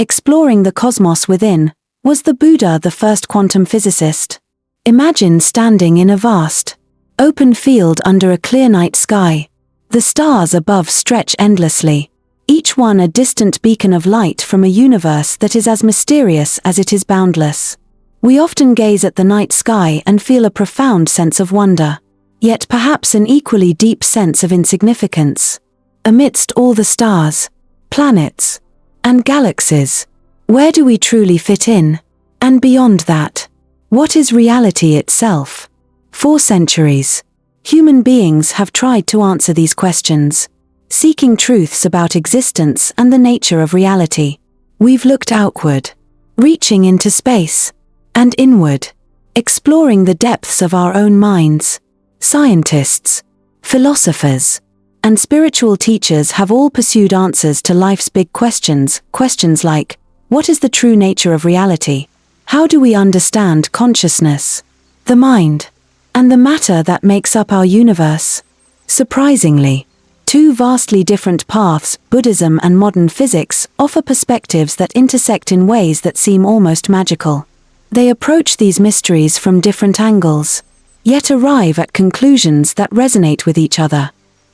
exploring the cosmos within. Was the Buddha the first quantum physicist? Imagine standing in a vast, open field under a clear night sky. The stars above stretch endlessly, each one a distant beacon of light from a universe that is as mysterious as it is boundless. We often gaze at the night sky and feel a profound sense of wonder, yet perhaps an equally deep sense of insignificance. Amidst all the stars, planets, and galaxies, where do we truly fit in? And beyond that, what is reality itself? For centuries, human beings have tried to answer these questions, seeking truths about existence and the nature of reality. We've looked outward, reaching into space, and inward, exploring the depths of our own minds. Scientists, philosophers, and spiritual teachers have all pursued answers to life's big questions, questions like, what is the true nature of reality? How do we understand consciousness, the mind, and the matter that makes up our universe? Surprisingly, two vastly different paths, Buddhism and modern physics, offer perspectives that intersect in ways that seem almost magical. They approach these mysteries from different angles, yet arrive at conclusions that resonate with each other.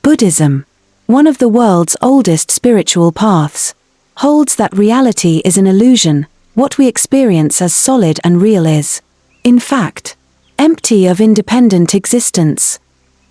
Buddhism, one of the world's oldest spiritual paths, holds that reality is an illusion. What we experience as solid and real is, in fact, empty of independent existence.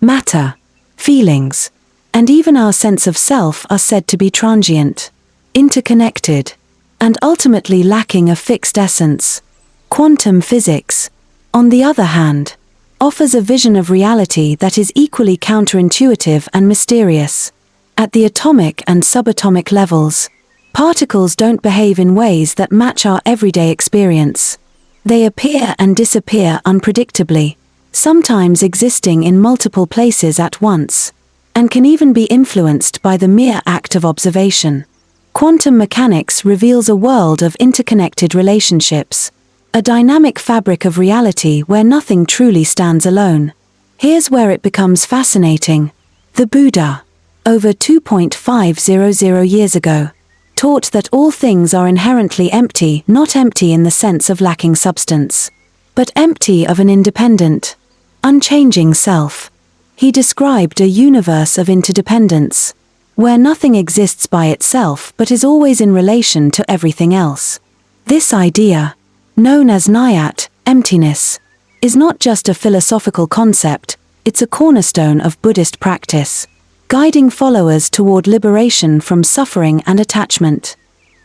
Matter, feelings, and even our sense of self are said to be transient, interconnected, and ultimately lacking a fixed essence. Quantum physics, on the other hand, offers a vision of reality that is equally counterintuitive and mysterious. At the atomic and subatomic levels, particles don't behave in ways that match our everyday experience. They appear and disappear unpredictably, sometimes existing in multiple places at once, and can even be influenced by the mere act of observation. Quantum mechanics reveals a world of interconnected relationships, a dynamic fabric of reality where nothing truly stands alone. Here's where it becomes fascinating. The Buddha, over 2.500 years ago, taught that all things are inherently empty, not empty in the sense of lacking substance, but empty of an independent, unchanging self. He described a universe of interdependence, where nothing exists by itself but is always in relation to everything else. This idea, known as śūnyatā, emptiness, is not just a philosophical concept, it's a cornerstone of Buddhist practice, guiding followers toward liberation from suffering and attachment.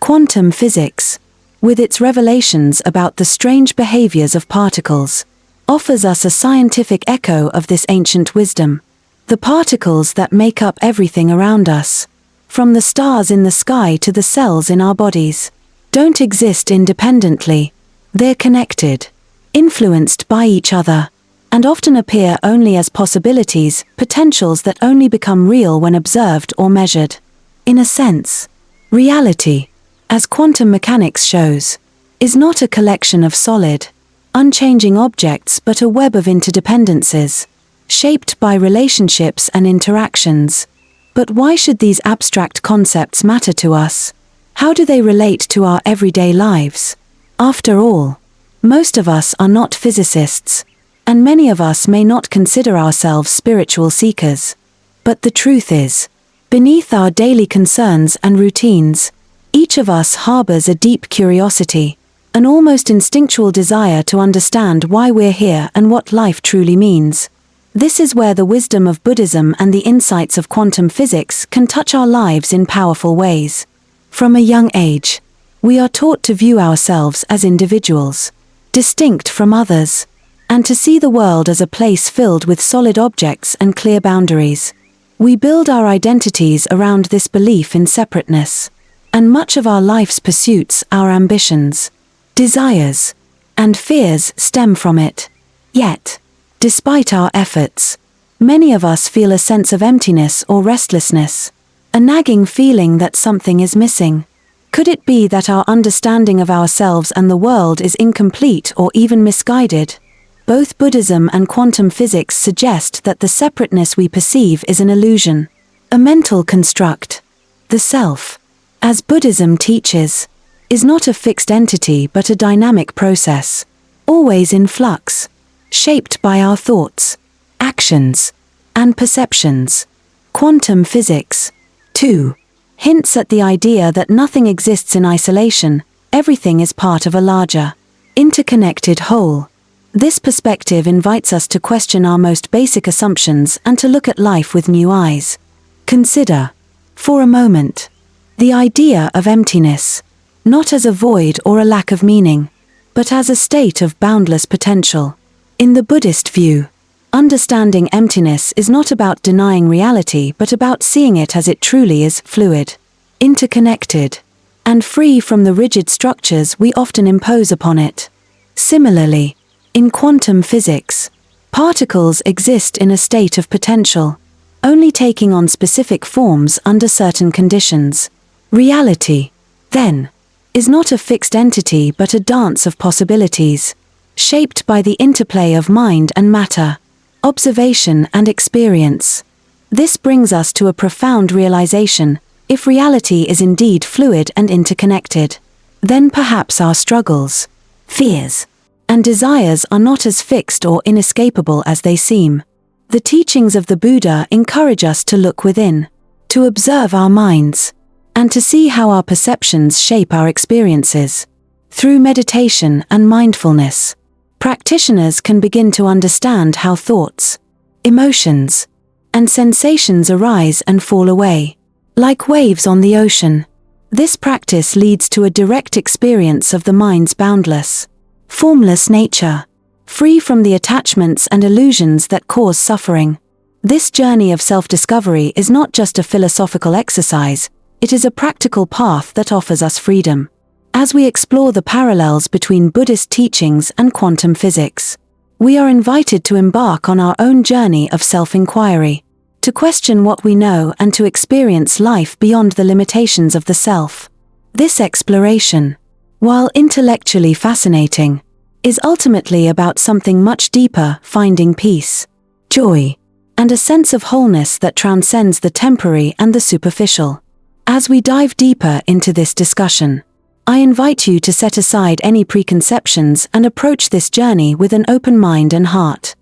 Quantum physics, with its revelations about the strange behaviors of particles, offers us a scientific echo of this ancient wisdom. The particles that make up everything around us, from the stars in the sky to the cells in our bodies, don't exist independently. They're connected, influenced by each other, and often appear only as possibilities, potentials that only become real when observed or measured. In a sense, reality, as quantum mechanics shows, is not a collection of solid, unchanging objects but a web of interdependencies, shaped by relationships and interactions. But why should these abstract concepts matter to us? How do they relate to our everyday lives? After all, most of us are not physicists, and many of us may not consider ourselves spiritual seekers. But the truth is, beneath our daily concerns and routines, each of us harbors a deep curiosity, an almost instinctual desire to understand why we're here and what life truly means. This is where the wisdom of Buddhism and the insights of quantum physics can touch our lives in powerful ways. From a young age, we are taught to view ourselves as individuals, distinct from others, and to see the world as a place filled with solid objects and clear boundaries. We build our identities around this belief in separateness, and much of our life's pursuits, our ambitions, desires, and fears stem from it. Yet, despite our efforts, many of us feel a sense of emptiness or restlessness, a nagging feeling that something is missing. Could it be that our understanding of ourselves and the world is incomplete or even misguided? Both Buddhism and quantum physics suggest that the separateness we perceive is an illusion, a mental construct. The self, as Buddhism teaches, is not a fixed entity but a dynamic process, always in flux, shaped by our thoughts, actions, and perceptions. Quantum physics. 2. Hints at the idea that nothing exists in isolation, everything is part of a larger, interconnected whole. This perspective invites us to question our most basic assumptions and to look at life with new eyes. Consider, for a moment, the idea of emptiness, not as a void or a lack of meaning, but as a state of boundless potential. In the Buddhist view, understanding emptiness is not about denying reality but about seeing it as it truly is, fluid, interconnected, and free from the rigid structures we often impose upon it. Similarly, in quantum physics, particles exist in a state of potential, only taking on specific forms under certain conditions. Reality, then, is not a fixed entity but a dance of possibilities, shaped by the interplay of mind and matter, observation and experience. This brings us to a profound realization: if reality is indeed fluid and interconnected, then perhaps our struggles, fears, and desires are not as fixed or inescapable as they seem. The teachings of the Buddha encourage us to look within, to observe our minds, and to see how our perceptions shape our experiences. Through meditation and mindfulness, practitioners can begin to understand how thoughts, emotions, and sensations arise and fall away, like waves on the ocean. This practice leads to a direct experience of the mind's boundless, formless nature, free from the attachments and illusions that cause suffering. This journey of self-discovery is not just a philosophical exercise, it is a practical path that offers us freedom. As we explore the parallels between Buddhist teachings and quantum physics, we are invited to embark on our own journey of self-inquiry, to question what we know and to experience life beyond the limitations of the self. This exploration, while intellectually fascinating, is ultimately about something much deeper: finding peace, joy, and a sense of wholeness that transcends the temporary and the superficial. As we dive deeper into this discussion, I invite you to set aside any preconceptions and approach this journey with an open mind and heart.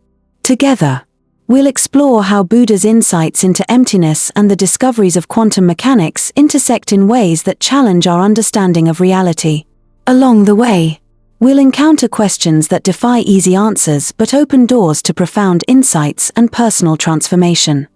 Together, we'll explore how Buddha's insights into emptiness and the discoveries of quantum mechanics intersect in ways that challenge our understanding of reality. Along the way, we'll encounter questions that defy easy answers but open doors to profound insights and personal transformation.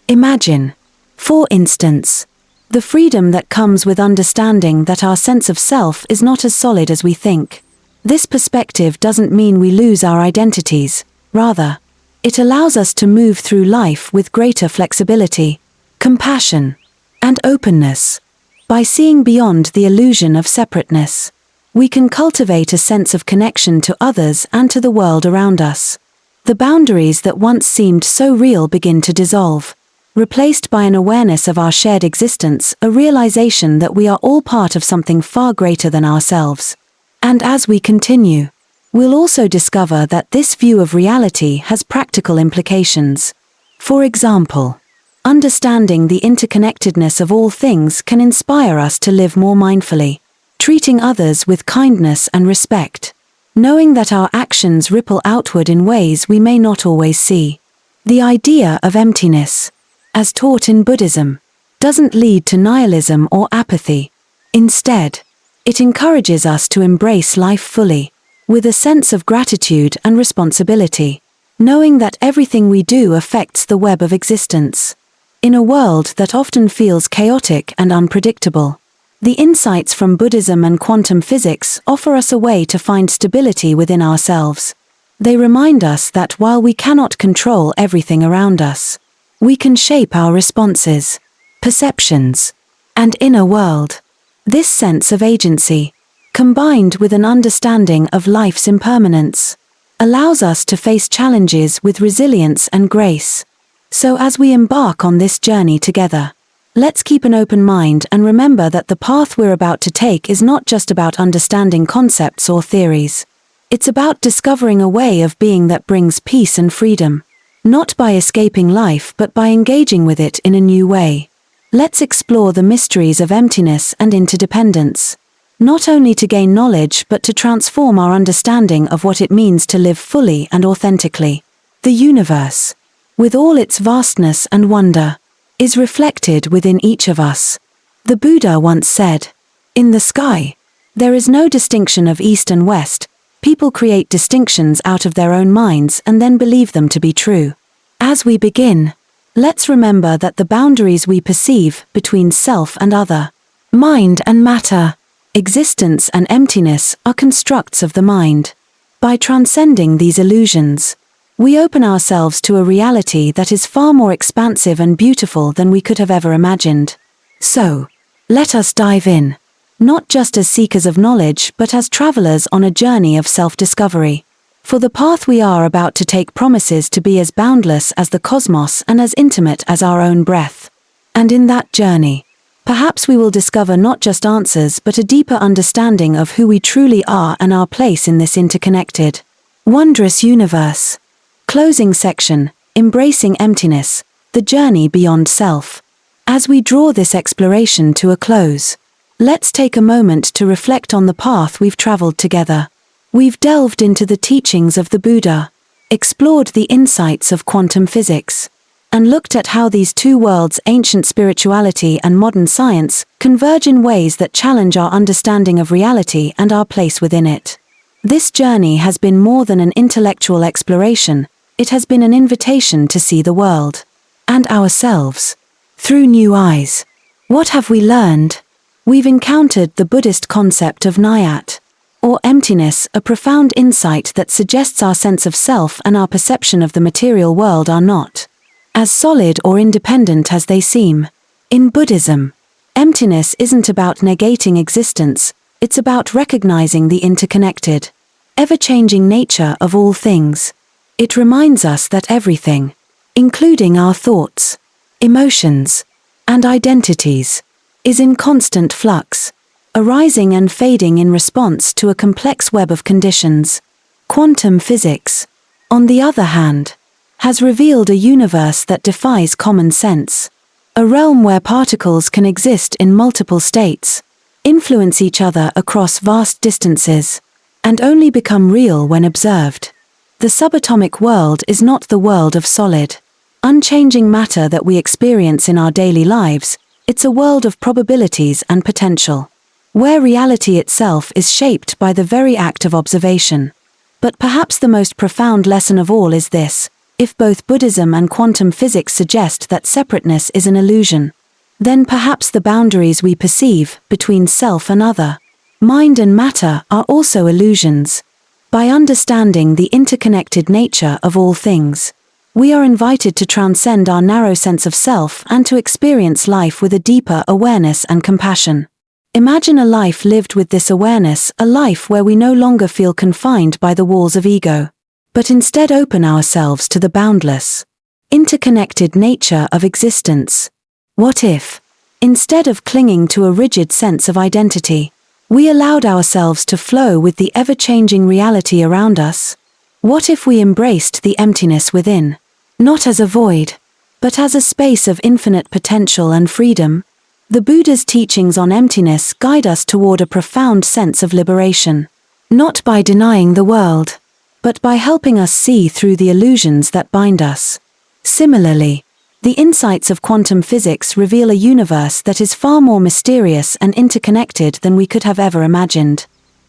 Imagine, for instance, the freedom that comes with understanding that our sense of self is not as solid as we think. This perspective doesn't mean we lose our identities; rather, it allows us to move through life with greater flexibility, compassion, and openness. By seeing beyond the illusion of separateness, we can cultivate a sense of connection to others and to the world around us. The boundaries that once seemed so real begin to dissolve, replaced by an awareness of our shared existence, a realization that we are all part of something far greater than ourselves. And as we continue, we'll also discover that this view of reality has practical implications. For example, understanding the interconnectedness of all things can inspire us to live more mindfully, treating others with kindness and respect, knowing that our actions ripple outward in ways we may not always see. The idea of emptiness, as taught in Buddhism, doesn't lead to nihilism or apathy. Instead, it encourages us to embrace life fully, with a sense of gratitude and responsibility, knowing that everything we do affects the web of existence. In a world that often feels chaotic and unpredictable, the insights from Buddhism and quantum physics offer us a way to find stability within ourselves. They remind us that while we cannot control everything around us, we can shape our responses, perceptions, and inner world. This sense of agency, combined with an understanding of life's impermanence, allows us to face challenges with resilience and grace. So as we embark on this journey together, let's keep an open mind and remember that the path we're about to take is not just about understanding concepts or theories. It's about discovering a way of being that brings peace and freedom, not by escaping life but by engaging with it in a new way. Let's explore the mysteries of emptiness and interdependence, not only to gain knowledge but to transform our understanding of what it means to live fully and authentically. The universe, with all its vastness and wonder, is reflected within each of us. The Buddha once said, "In the sky, there is no distinction of east and west. People create distinctions out of their own minds and then believe them to be true." As we begin, let's remember that the boundaries we perceive between self and other, mind and matter, existence and emptiness are constructs of the mind. By transcending these illusions, we open ourselves to a reality that is far more expansive and beautiful than we could have ever imagined. So, let us dive in, not just as seekers of knowledge but as travelers on a journey of self-discovery. For the path we are about to take promises to be as boundless as the cosmos and as intimate as our own breath. And in that journey, perhaps we will discover not just answers but a deeper understanding of who we truly are and our place in this interconnected, wondrous universe. Closing section, Embracing Emptiness, the Journey Beyond Self. As we draw this exploration to a close, let's take a moment to reflect on the path we've traveled together. We've delved into the teachings of the Buddha, explored the insights of quantum physics, and looked at how these two worlds, ancient spirituality and modern science, converge in ways that challenge our understanding of reality and our place within it. This journey has been more than an intellectual exploration, it has been an invitation to see the world, and ourselves, through new eyes. What have we learned? We've encountered the Buddhist concept of śūnyatā, or emptiness, a profound insight that suggests our sense of self and our perception of the material world are not as solid or independent as they seem. In Buddhism, emptiness isn't about negating existence, it's about recognizing the interconnected, ever-changing nature of all things. It reminds us that everything, including our thoughts, emotions, and identities, is in constant flux, arising and fading in response to a complex web of conditions. Quantum physics, on the other hand, has revealed a universe that defies common sense, a realm where particles can exist in multiple states, influence each other across vast distances, and only become real when observed. The subatomic world is not the world of solid, unchanging matter that we experience in our daily lives, it's a world of probabilities and potential, where reality itself is shaped by the very act of observation. But perhaps the most profound lesson of all is this: if both Buddhism and quantum physics suggest that separateness is an illusion, then perhaps the boundaries we perceive between self and other, mind and matter, are also illusions. By understanding the interconnected nature of all things, we are invited to transcend our narrow sense of self and to experience life with a deeper awareness and compassion. Imagine a life lived with this awareness, a life where we no longer feel confined by the walls of ego, but instead open ourselves to the boundless, interconnected nature of existence. What if, instead of clinging to a rigid sense of identity, we allowed ourselves to flow with the ever-changing reality around us? What if we embraced the emptiness within, not as a void, but as a space of infinite potential and freedom? The Buddha's teachings on emptiness guide us toward a profound sense of liberation, not by denying the world, but by helping us see through the illusions that bind us. Similarly, the insights of quantum physics reveal a universe that is far more mysterious and interconnected than we could have ever imagined.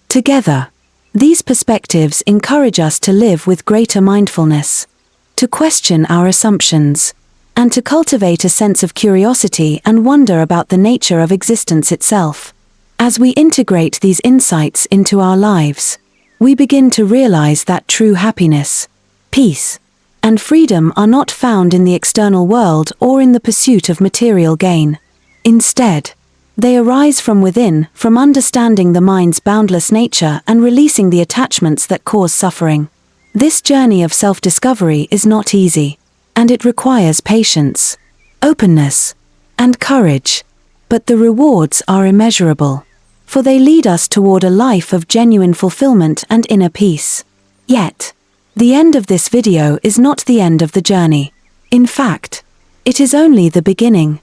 Together, these perspectives encourage us to live with greater mindfulness, to question our assumptions, and to cultivate a sense of curiosity and wonder about the nature of existence itself. As we integrate these insights into our lives, we begin to realize that true happiness, peace, and freedom are not found in the external world or in the pursuit of material gain. Instead, they arise from within, from understanding the mind's boundless nature and releasing the attachments that cause suffering. This journey of self-discovery is not easy, and it requires patience, openness, and courage. But the rewards are immeasurable, for they lead us toward a life of genuine fulfillment and inner peace. Yet, the end of this video is not the end of the journey. In fact, it is only the beginning.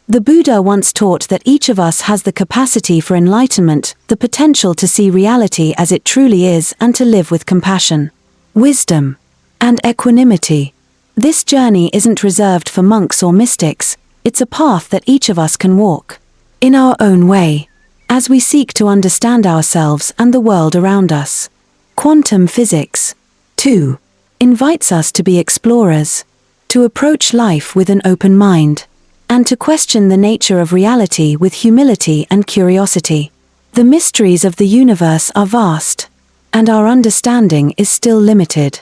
The Buddha once taught that each of us has the capacity for enlightenment, the potential to see reality as it truly is and to live with compassion, wisdom, and equanimity. This journey isn't reserved for monks or mystics, it's a path that each of us can walk, in our own way, as we seek to understand ourselves and the world around us. Quantum physics, 2, invites us to be explorers, to approach life with an open mind, and to question the nature of reality with humility and curiosity. The mysteries of the universe are vast, and our understanding is still limited.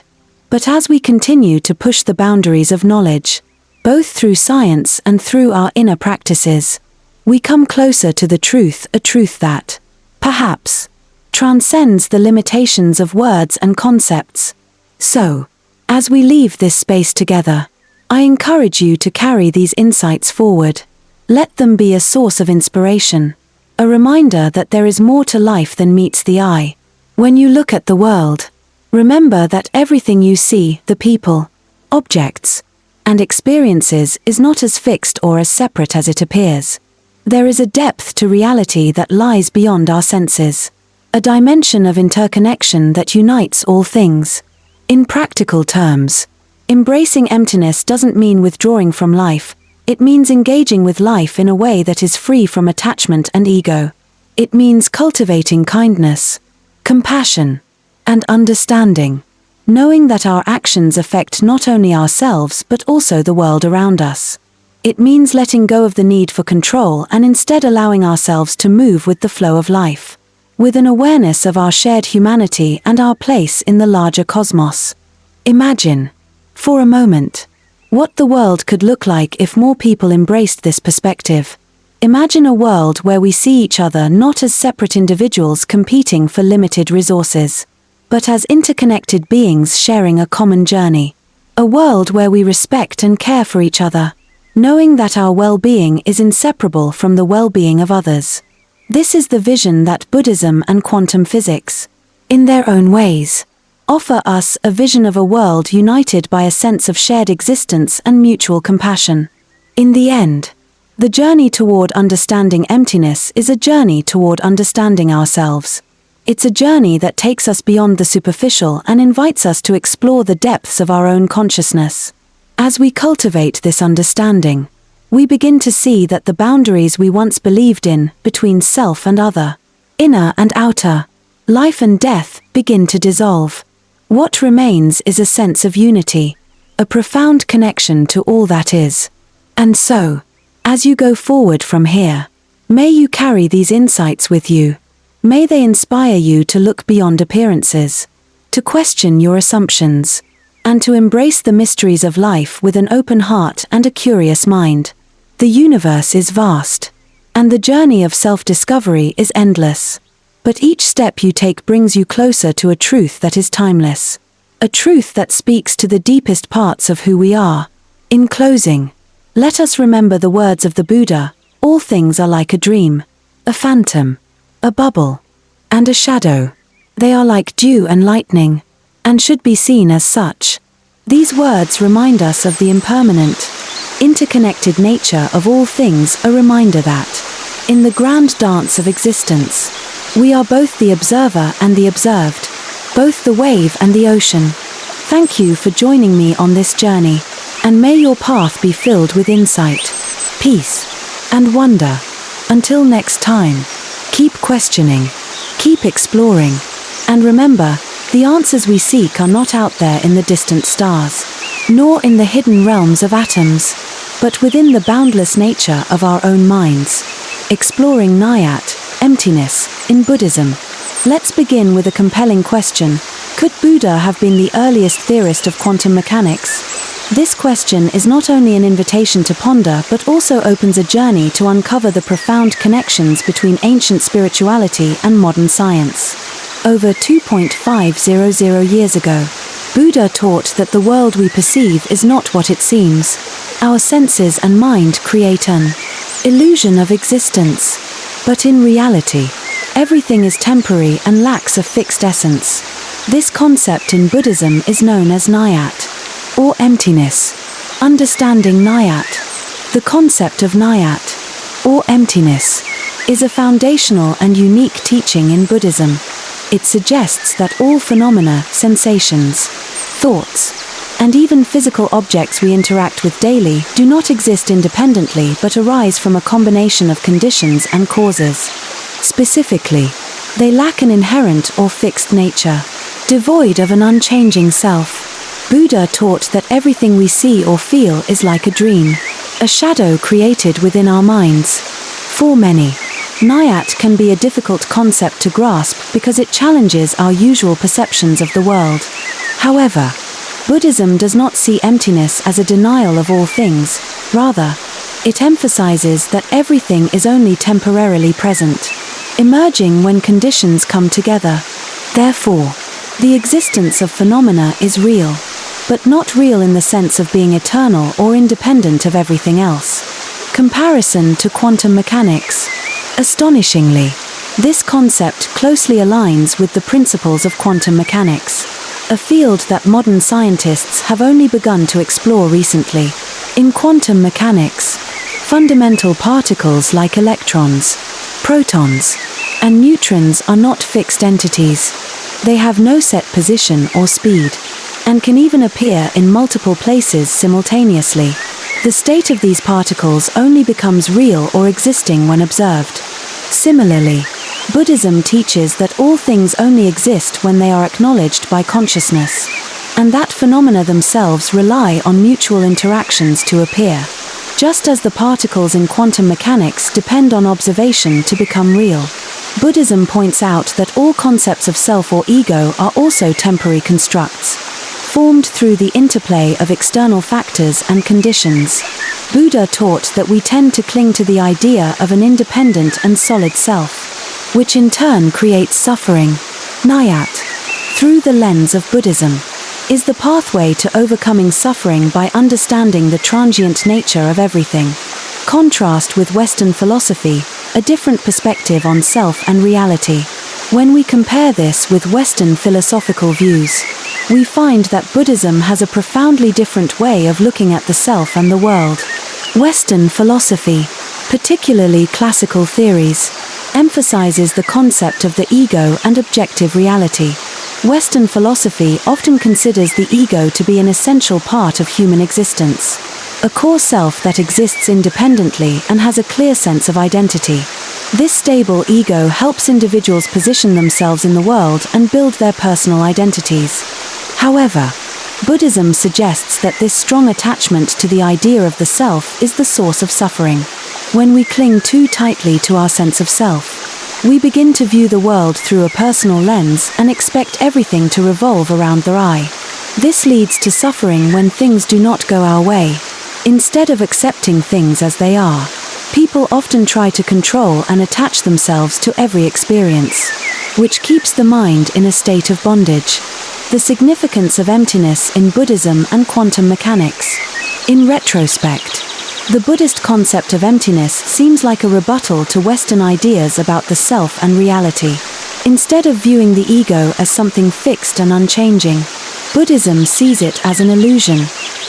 But as we continue to push the boundaries of knowledge, both through science and through our inner practices, we come closer to the truth, a truth that, perhaps, transcends the limitations of words and concepts. So, as we leave this space together, I encourage you to carry these insights forward. Let them be a source of inspiration, a reminder that there is more to life than meets the eye. When you look at the world, remember that everything you see, the people, objects, and experiences is not as fixed or as separate as it appears. There is a depth to reality that lies beyond our senses, a dimension of interconnection that unites all things. In practical terms, embracing emptiness doesn't mean withdrawing from life, it means engaging with life in a way that is free from attachment and ego. It means cultivating kindness, compassion, and understanding, knowing that our actions affect not only ourselves but also the world around us. It means letting go of the need for control and instead allowing ourselves to move with the flow of life, with an awareness of our shared humanity and our place in the larger cosmos. Imagine, for a moment, what the world could look like if more people embraced this perspective. Imagine a world where we see each other not as separate individuals competing for limited resources, but as interconnected beings sharing a common journey. A world where we respect and care for each other, knowing that our well-being is inseparable from the well-being of others. This is the vision that Buddhism and quantum physics, in their own ways, offer us, a vision of a world united by a sense of shared existence and mutual compassion. In the end, the journey toward understanding emptiness is a journey toward understanding ourselves. It's a journey that takes us beyond the superficial and invites us to explore the depths of our own consciousness. As we cultivate this understanding, we begin to see that the boundaries we once believed in, between self and other, inner and outer, life and death, begin to dissolve. What remains is a sense of unity, a profound connection to all that is. And so, as you go forward from here, may you carry these insights with you. May they inspire you to look beyond appearances, to question your assumptions, and to embrace the mysteries of life with an open heart and a curious mind. The universe is vast, and the journey of self-discovery is endless. But each step you take brings you closer to a truth that is timeless, a truth that speaks to the deepest parts of who we are. In closing, let us remember the words of the Buddha: all things are like a dream, a phantom, a bubble, and a shadow. They are like dew and lightning, and should be seen as such. These words remind us of the impermanent, interconnected nature of all things, a reminder that, in the grand dance of existence, we are both the observer and the observed, both the wave and the ocean. Thank you for joining me on this journey, and may your path be filled with insight, peace, and wonder. Until next time, keep questioning, keep exploring, and remember, the answers we seek are not out there in the distant stars, nor in the hidden realms of atoms, but within the boundless nature of our own minds. Exploring śūnyatā, emptiness, in Buddhism. Let's begin with a compelling question. Could Buddha have been the earliest theorist of quantum mechanics? This question is not only an invitation to ponder but also opens a journey to uncover the profound connections between ancient spirituality and modern science. Over 2,500 years ago, Buddha taught that the world we perceive is not what it seems. Our senses and mind create an illusion of existence. But in reality, everything is temporary and lacks a fixed essence. This concept in Buddhism is known as śūnyatā, or emptiness. Understanding śūnyatā. The concept of śūnyatā or emptiness, is a foundational and unique teaching in Buddhism. It suggests that all phenomena, sensations, thoughts, and even physical objects we interact with daily do not exist independently but arise from a combination of conditions and causes. Specifically, they lack an inherent or fixed nature, devoid of an unchanging self. Buddha taught that everything we see or feel is like a dream, a shadow created within our minds. For many, śūnyatā can be a difficult concept to grasp because it challenges our usual perceptions of the world. However, Buddhism does not see emptiness as a denial of all things. Rather, it emphasizes that everything is only temporarily present, emerging when conditions come together. Therefore, the existence of phenomena is real, but not real in the sense of being eternal or independent of everything else. Comparison to quantum mechanics. Astonishingly, this concept closely aligns with the principles of quantum mechanics, a field that modern scientists have only begun to explore recently. In quantum mechanics, fundamental particles like electrons, protons, and neutrons are not fixed entities. They have no set position or speed, and can even appear in multiple places simultaneously. The state of these particles only becomes real or existing when observed. Similarly, Buddhism teaches that all things only exist when they are acknowledged by consciousness, and that phenomena themselves rely on mutual interactions to appear, just as the particles in quantum mechanics depend on observation to become real. Buddhism points out that all concepts of self or ego are also temporary constructs, formed through the interplay of external factors and conditions. Buddha taught that we tend to cling to the idea of an independent and solid self, which in turn creates suffering. śūnyatā, through the lens of Buddhism, is the pathway to overcoming suffering by understanding the transient nature of everything. Contrast with Western philosophy, a different perspective on self and reality. When we compare this with Western philosophical views, we find that Buddhism has a profoundly different way of looking at the self and the world. Western philosophy, particularly classical theories, emphasizes the concept of the ego and objective reality. Western philosophy often considers the ego to be an essential part of human existence, a core self that exists independently and has a clear sense of identity. This stable ego helps individuals position themselves in the world and build their personal identities. However, Buddhism suggests that this strong attachment to the idea of the self is the source of suffering. When we cling too tightly to our sense of self, we begin to view the world through a personal lens and expect everything to revolve around the I. This leads to suffering when things do not go our way. Instead of accepting things as they are, people often try to control and attach themselves to every experience, which keeps the mind in a state of bondage. The significance of emptiness in Buddhism and quantum mechanics. In retrospect, the Buddhist concept of emptiness seems like a rebuttal to Western ideas about the self and reality. Instead of viewing the ego as something fixed and unchanging, Buddhism sees it as an illusion,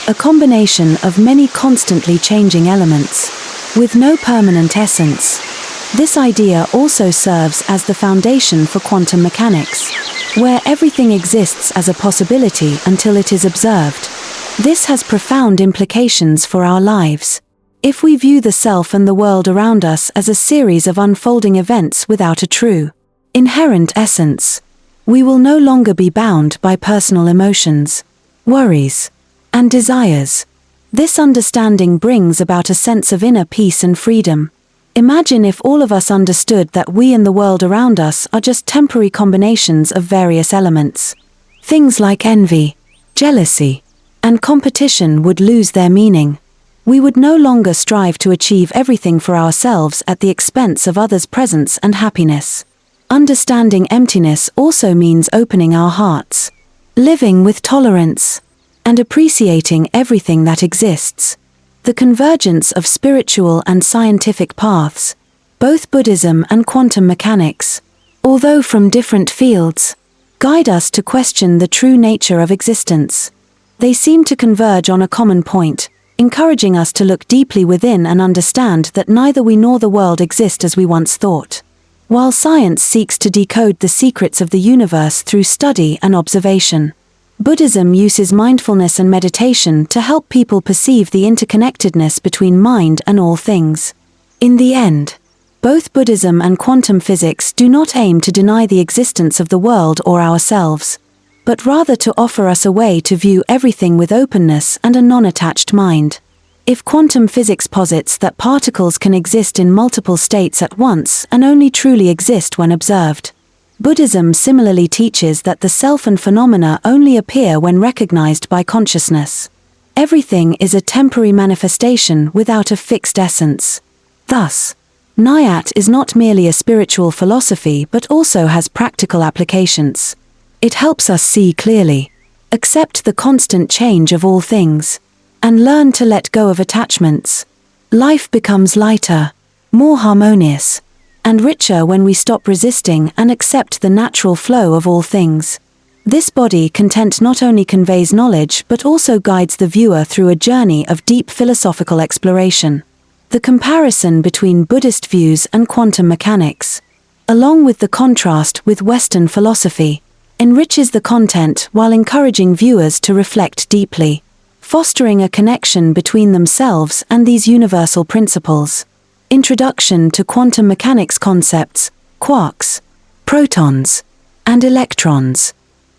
a combination of many constantly changing elements, with no permanent essence. This idea also serves as the foundation for quantum mechanics, where everything exists as a possibility until it is observed. This has profound implications for our lives. If we view the self and the world around us as a series of unfolding events without a true, inherent essence, we will no longer be bound by personal emotions, worries, and desires. This understanding brings about a sense of inner peace and freedom. Imagine if all of us understood that we and the world around us are just temporary combinations of various elements. Things like envy, jealousy, and competition would lose their meaning. We would no longer strive to achieve everything for ourselves at the expense of others' presence and happiness. Understanding emptiness also means opening our hearts, living with tolerance, and appreciating everything that exists. The convergence of spiritual and scientific paths, both Buddhism and quantum mechanics, although from different fields, guide us to question the true nature of existence. They seem to converge on a common point: encouraging us to look deeply within and understand that neither we nor the world exist as we once thought. While science seeks to decode the secrets of the universe through study and observation, Buddhism uses mindfulness and meditation to help people perceive the interconnectedness between mind and all things. In the end, both Buddhism and quantum physics do not aim to deny the existence of the world or ourselves, but rather to offer us a way to view everything with openness and a non-attached mind. If quantum physics posits that particles can exist in multiple states at once and only truly exist when observed, Buddhism similarly teaches that the self and phenomena only appear when recognized by consciousness. Everything is a temporary manifestation without a fixed essence. Thus, śūnyatā is not merely a spiritual philosophy but also has practical applications. It helps us see clearly, accept the constant change of all things, and learn to let go of attachments. Life becomes lighter, more harmonious, and richer when we stop resisting and accept the natural flow of all things. This body content not only conveys knowledge but also guides the viewer through a journey of deep philosophical exploration. The comparison between Buddhist views and quantum mechanics, along with the contrast with Western philosophy, enriches the content while encouraging viewers to reflect deeply, fostering a connection between themselves and these universal principles. Introduction to Quantum Mechanics Concepts, Quarks, Protons, and Electrons.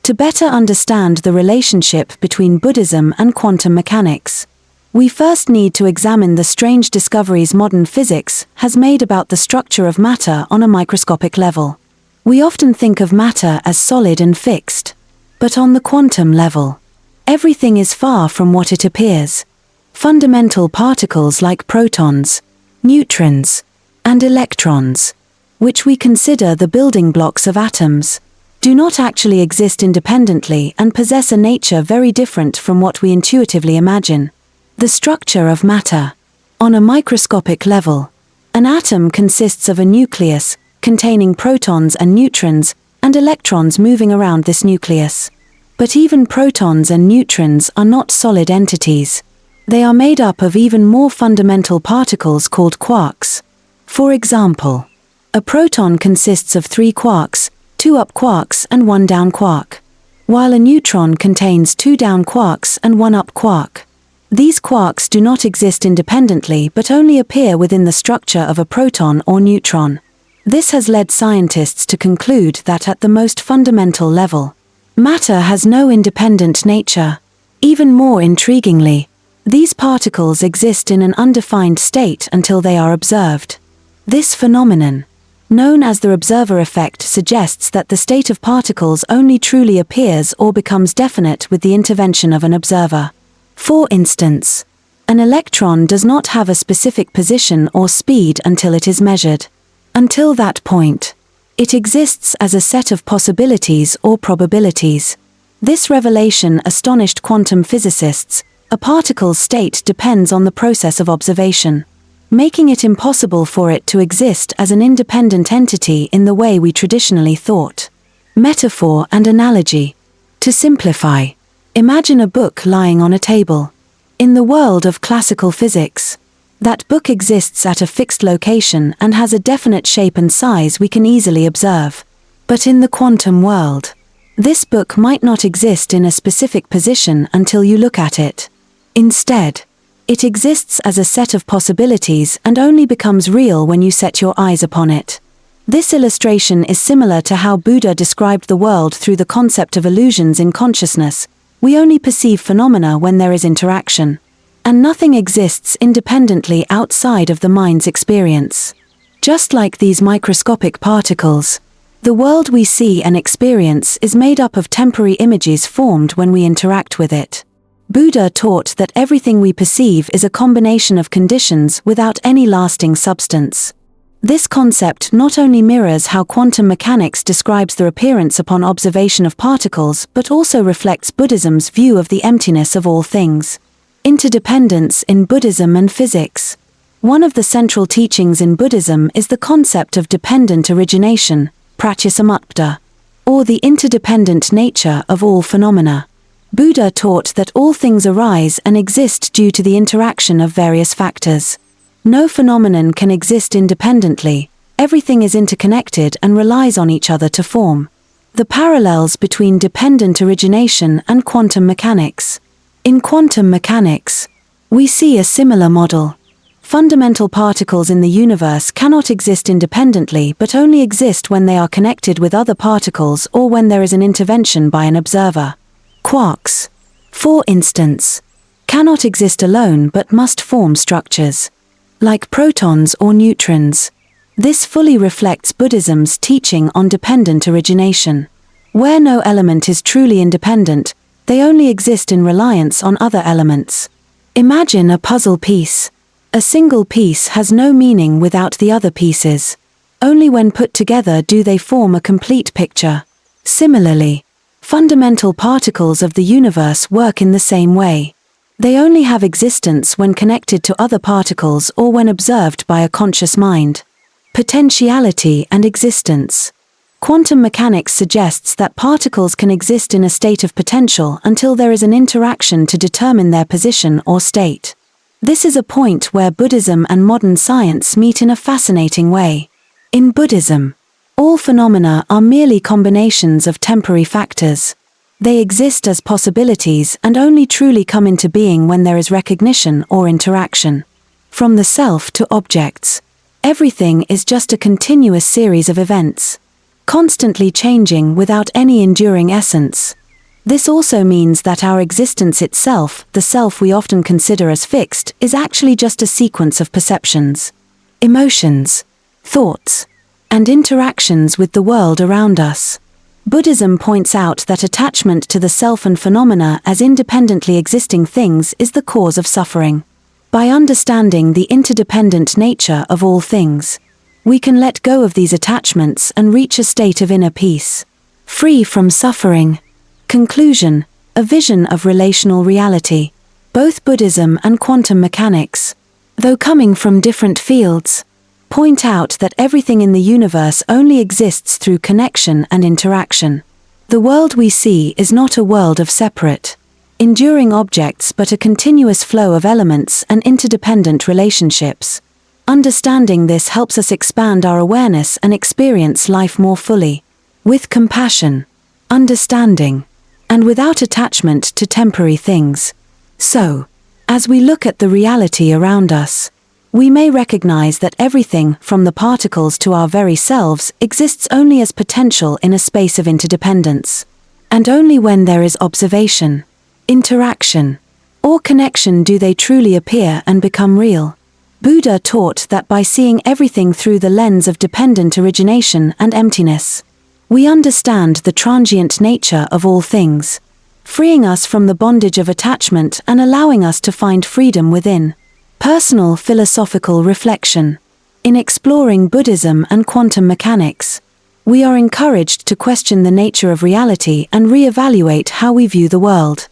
To better understand the relationship between Buddhism and quantum mechanics, we first need to examine the strange discoveries modern physics has made about the structure of matter on a microscopic level. We often think of matter as solid and fixed, but on the quantum level, everything is far from what it appears. Fundamental particles like protons, neutrons, and electrons, which we consider the building blocks of atoms, do not actually exist independently and possess a nature very different from what we intuitively imagine. The structure of matter. On a microscopic level, an atom consists of a nucleus, containing protons and neutrons, and electrons moving around this nucleus. But even protons and neutrons are not solid entities. They are made up of even more fundamental particles called quarks. For example, a proton consists of 3 quarks, 2 up quarks and 1 down quark, while a neutron contains 2 down quarks and 1 up quark. These quarks do not exist independently but only appear within the structure of a proton or neutron. This has led scientists to conclude that at the most fundamental level, matter has no independent nature. Even more intriguingly, these particles exist in an undefined state until they are observed. This phenomenon, known as the observer effect, suggests that the state of particles only truly appears or becomes definite with the intervention of an observer. For instance, an electron does not have a specific position or speed until it is measured. Until that point, it exists as a set of possibilities or probabilities. This revelation astonished quantum physicists. A particle's state depends on the process of observation, making it impossible for it to exist as an independent entity in the way we traditionally thought. Metaphor and analogy. To simplify, imagine a book lying on a table. In the world of classical physics, that book exists at a fixed location and has a definite shape and size we can easily observe. But in the quantum world, this book might not exist in a specific position until you look at it. Instead, it exists as a set of possibilities and only becomes real when you set your eyes upon it. This illustration is similar to how Buddha described the world through the concept of illusions in consciousness. We only perceive phenomena when there is interaction, and nothing exists independently outside of the mind's experience. Just like these microscopic particles, the world we see and experience is made up of temporary images formed when we interact with it. Buddha taught that everything we perceive is a combination of conditions without any lasting substance. This concept not only mirrors how quantum mechanics describes the appearance upon observation of particles but also reflects Buddhism's view of the emptiness of all things. Interdependence in Buddhism and physics. One of the central teachings in Buddhism is the concept of dependent origination, pratyasamutpada, or the interdependent nature of all phenomena. Buddha taught that all things arise and exist due to the interaction of various factors. No phenomenon can exist independently. Everything is interconnected and relies on each other to form. The parallels between dependent origination and quantum mechanics. In quantum mechanics, we see a similar model. Fundamental particles in the universe cannot exist independently but only exist when they are connected with other particles or when there is an intervention by an observer. Quarks, for instance, cannot exist alone but must form structures, like protons or neutrons. This fully reflects Buddhism's teaching on dependent origination. Where no element is truly independent, they only exist in reliance on other elements. Imagine a puzzle piece. A single piece has no meaning without the other pieces. Only when put together do they form a complete picture. Similarly, fundamental particles of the universe work in the same way. They only have existence when connected to other particles or when observed by a conscious mind. Potentiality and existence. Quantum mechanics suggests that particles can exist in a state of potential until there is an interaction to determine their position or state. This is a point where Buddhism and modern science meet in a fascinating way. In Buddhism, all phenomena are merely combinations of temporary factors. They exist as possibilities and only truly come into being when there is recognition or interaction. From the self to objects, everything is just a continuous series of events, constantly changing without any enduring essence. This also means that our existence itself, the self we often consider as fixed, is actually just a sequence of perceptions, emotions, thoughts, and interactions with the world around us. Buddhism points out that attachment to the self and phenomena as independently existing things is the cause of suffering. By understanding the interdependent nature of all things, we can let go of these attachments and reach a state of inner peace, free from suffering. Conclusion: a vision of relational reality. Both Buddhism and quantum mechanics, though coming from different fields, point out that everything in the universe only exists through connection and interaction. The world we see is not a world of separate, enduring objects but a continuous flow of elements and interdependent relationships. Understanding this helps us expand our awareness and experience life more fully, with compassion, understanding, and without attachment to temporary things. So, as we look at the reality around us, we may recognize that everything, from the particles to our very selves, exists only as potential in a space of interdependence. And only when there is observation, interaction, or connection do they truly appear and become real. Buddha taught that by seeing everything through the lens of dependent origination and emptiness, we understand the transient nature of all things, freeing us from the bondage of attachment and allowing us to find freedom within. Personal philosophical reflection. In exploring Buddhism and quantum mechanics, we are encouraged to question the nature of reality and re-evaluate how we view the world.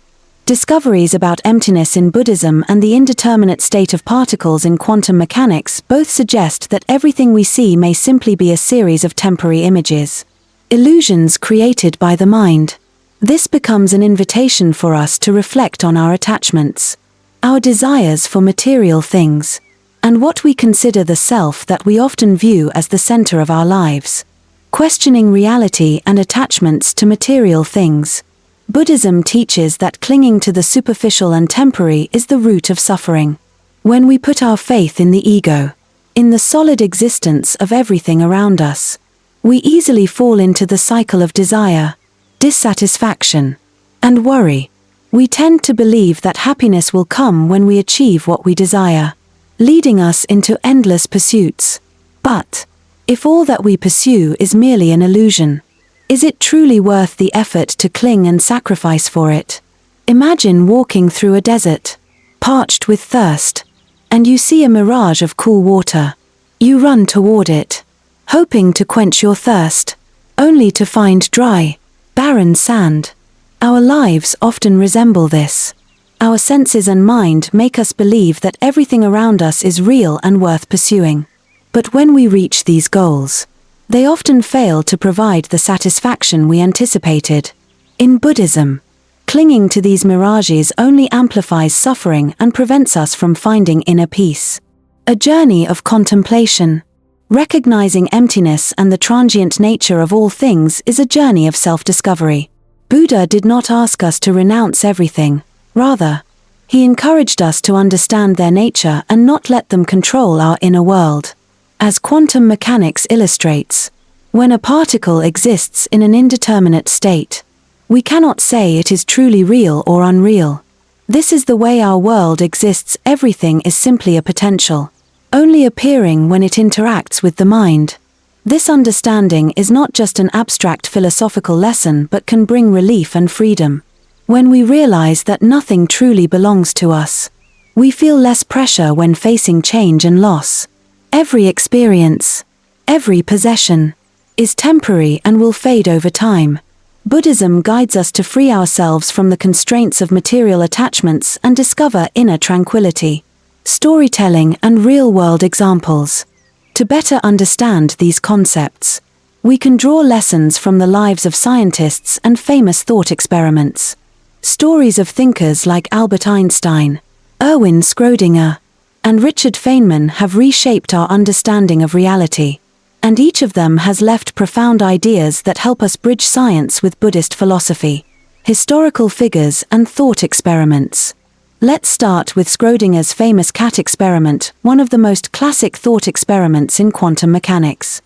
Discoveries about emptiness in Buddhism and the indeterminate state of particles in quantum mechanics both suggest that everything we see may simply be a series of temporary images, illusions created by the mind. This becomes an invitation for us to reflect on our attachments, our desires for material things, and what we consider the self that we often view as the center of our lives. Questioning reality and attachments to material things. Buddhism teaches that clinging to the superficial and temporary is the root of suffering. When we put our faith in the ego, in the solid existence of everything around us, we easily fall into the cycle of desire, dissatisfaction, and worry. We tend to believe that happiness will come when we achieve what we desire, leading us into endless pursuits. But, if all that we pursue is merely an illusion, is it truly worth the effort to cling and sacrifice for it? Imagine walking through a desert, parched with thirst, and you see a mirage of cool water. You run toward it, hoping to quench your thirst, only to find dry, barren sand. Our lives often resemble this. Our senses and mind make us believe that everything around us is real and worth pursuing. But when we reach these goals, they often fail to provide the satisfaction we anticipated. In Buddhism, Clinging to these mirages only amplifies suffering and prevents us from finding inner peace. A journey of contemplation. Recognizing emptiness and the transient nature of all things is a journey of self-discovery. Buddha did not ask us to renounce everything. Rather, he encouraged us to understand their nature and not let them control our inner world. As quantum mechanics illustrates, when a particle exists in an indeterminate state, we cannot say it is truly real or unreal. This is the way our world exists. Everything is simply a potential, only appearing when it interacts with the mind. This understanding is not just an abstract philosophical lesson but can bring relief and freedom. When we realize that nothing truly belongs to us, we feel less pressure when facing change and loss. Every experience, every possession, is temporary and will fade over time. Buddhism guides us to free ourselves from the constraints of material attachments and discover inner tranquility. Storytelling and real-world examples. To better understand these concepts, we can draw lessons from the lives of scientists and famous thought experiments. Stories of thinkers like Albert Einstein, Erwin Schrödinger, and Richard Feynman have reshaped our understanding of reality, and each of them has left profound ideas that help us bridge science with Buddhist philosophy. Historical figures and thought experiments. Let's start with Schrödinger's famous cat experiment, one of the most classic thought experiments in quantum mechanics.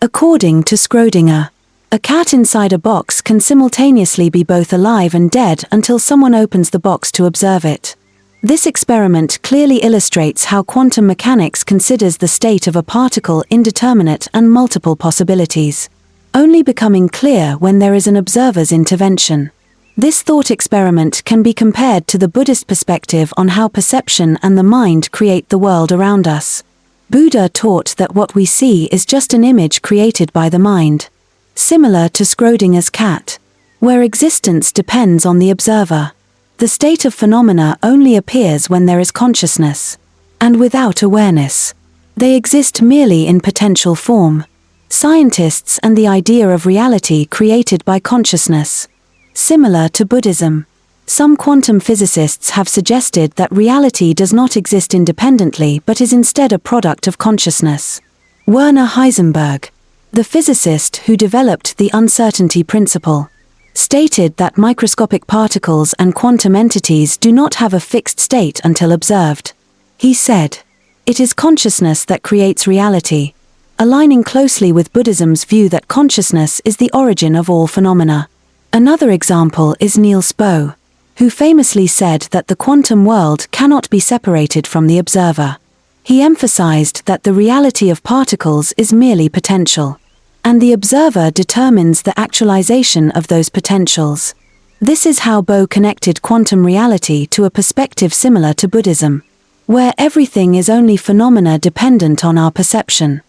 According to Schrödinger, a cat inside a box can simultaneously be both alive and dead until someone opens the box to observe it. This experiment clearly illustrates how quantum mechanics considers the state of a particle indeterminate and multiple possibilities, only becoming clear when there is an observer's intervention. This thought experiment can be compared to the Buddhist perspective on how perception and the mind create the world around us. Buddha taught that what we see is just an image created by the mind, similar to Schrödinger's cat, where existence depends on the observer. The state of phenomena only appears when there is consciousness, and without awareness, they exist merely in potential form. Scientists and the idea of reality created by consciousness. Similar to Buddhism, some quantum physicists have suggested that reality does not exist independently but is instead a product of consciousness. Werner Heisenberg, the physicist who developed the uncertainty principle, stated that microscopic particles and quantum entities do not have a fixed state until observed. He said, "It is consciousness that creates reality," aligning closely with Buddhism's view that consciousness is the origin of all phenomena. Another example is Niels Bohr, who famously said that the quantum world cannot be separated from the observer. He emphasized that the reality of particles is merely potential, and the observer determines the actualization of those potentials. This is how Bohr connected quantum reality to a perspective similar to Buddhism, where everything is only phenomena dependent on our perception.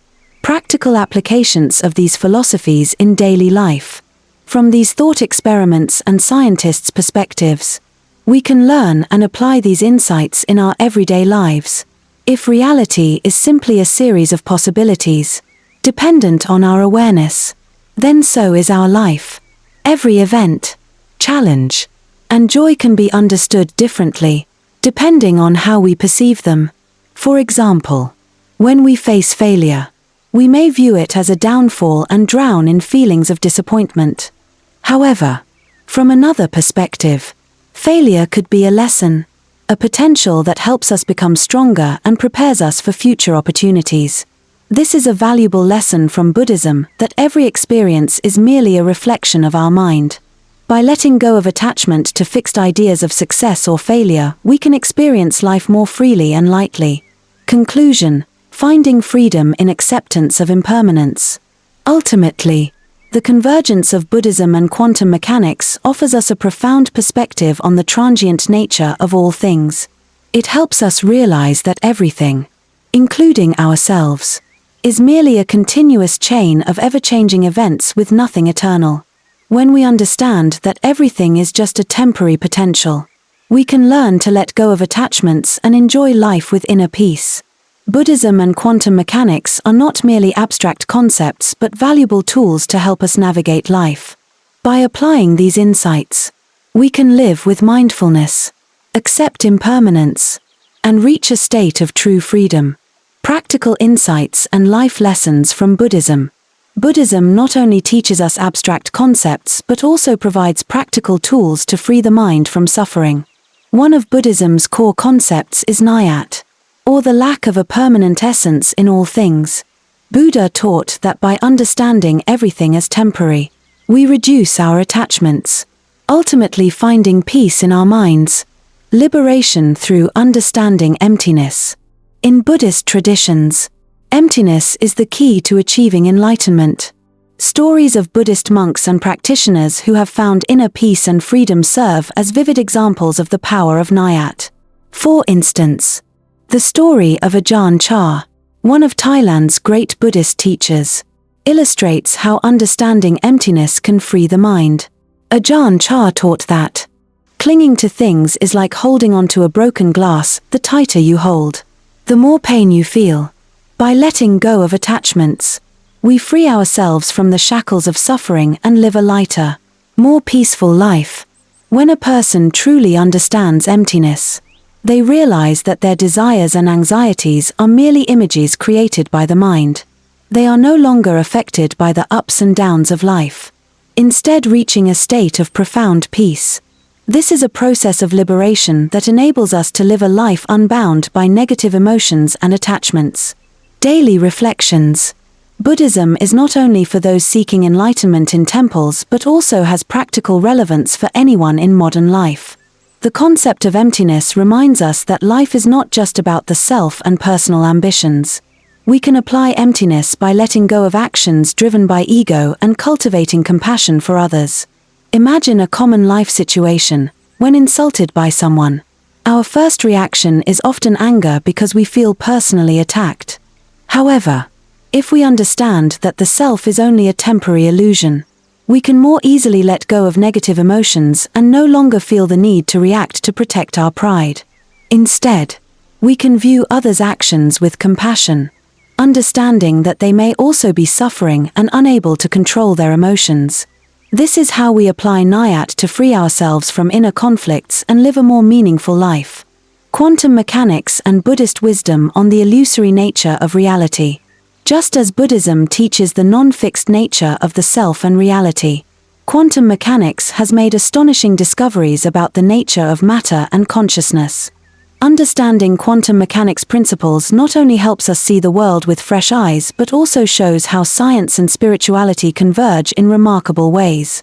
Practical applications of these philosophies in daily life. From these thought experiments and scientists' perspectives, we can learn and apply these insights in our everyday lives. If reality is simply a series of possibilities, dependent on our awareness, then so is our life. Every event, challenge, and joy can be understood differently, depending on how we perceive them. For example, when we face failure, we may view it as a downfall and drown in feelings of disappointment. However, from another perspective, failure could be a lesson, a potential that helps us become stronger and prepares us for future opportunities. This is a valuable lesson from Buddhism, that every experience is merely a reflection of our mind. By letting go of attachment to fixed ideas of success or failure, we can experience life more freely and lightly. Conclusion: finding freedom in acceptance of impermanence. Ultimately, the convergence of Buddhism and quantum mechanics offers us a profound perspective on the transient nature of all things. It helps us realize that everything, including ourselves, is merely a continuous chain of ever-changing events with nothing eternal. When we understand that everything is just a temporary potential, we can learn to let go of attachments and enjoy life with inner peace. Buddhism and quantum mechanics are not merely abstract concepts but valuable tools to help us navigate life. By applying these insights, we can live with mindfulness, accept impermanence, and reach a state of true freedom. Practical insights and life lessons from Buddhism. Buddhism not only teaches us abstract concepts but also provides practical tools to free the mind from suffering. One of Buddhism's core concepts is śūnyatā, or the lack of a permanent essence in all things. Buddha taught that by understanding everything as temporary, we reduce our attachments, ultimately finding peace in our minds. Liberation through understanding emptiness. In Buddhist traditions, emptiness is the key to achieving enlightenment. Stories of Buddhist monks and practitioners who have found inner peace and freedom serve as vivid examples of the power of śūnyatā. For instance, the story of Ajahn Chah, one of Thailand's great Buddhist teachers, illustrates how understanding emptiness can free the mind. Ajahn Chah taught that clinging to things is like holding onto a broken glass. The tighter you hold, the more pain you feel. By letting go of attachments, we free ourselves from the shackles of suffering and live a lighter, more peaceful life. When a person truly understands emptiness, they realize that their desires and anxieties are merely images created by the mind. They are no longer affected by the ups and downs of life, instead reaching a state of profound peace. This is a process of liberation that enables us to live a life unbound by negative emotions and attachments. Daily reflections. Buddhism is not only for those seeking enlightenment in temples but also has practical relevance for anyone in modern life. The concept of emptiness reminds us that life is not just about the self and personal ambitions. We can apply emptiness by letting go of actions driven by ego and cultivating compassion for others. Imagine a common life situation. When insulted by someone, our first reaction is often anger because we feel personally attacked. However, if we understand that the self is only a temporary illusion, we can more easily let go of negative emotions and no longer feel the need to react to protect our pride. Instead, we can view others' actions with compassion, understanding that they may also be suffering and unable to control their emotions. This is how we apply śūnyatā to free ourselves from inner conflicts and live a more meaningful life. Quantum mechanics and Buddhist wisdom on the illusory nature of reality. Just as Buddhism teaches the non-fixed nature of the self and reality, quantum mechanics has made astonishing discoveries about the nature of matter and consciousness. Understanding quantum mechanics principles not only helps us see the world with fresh eyes but also shows how science and spirituality converge in remarkable ways.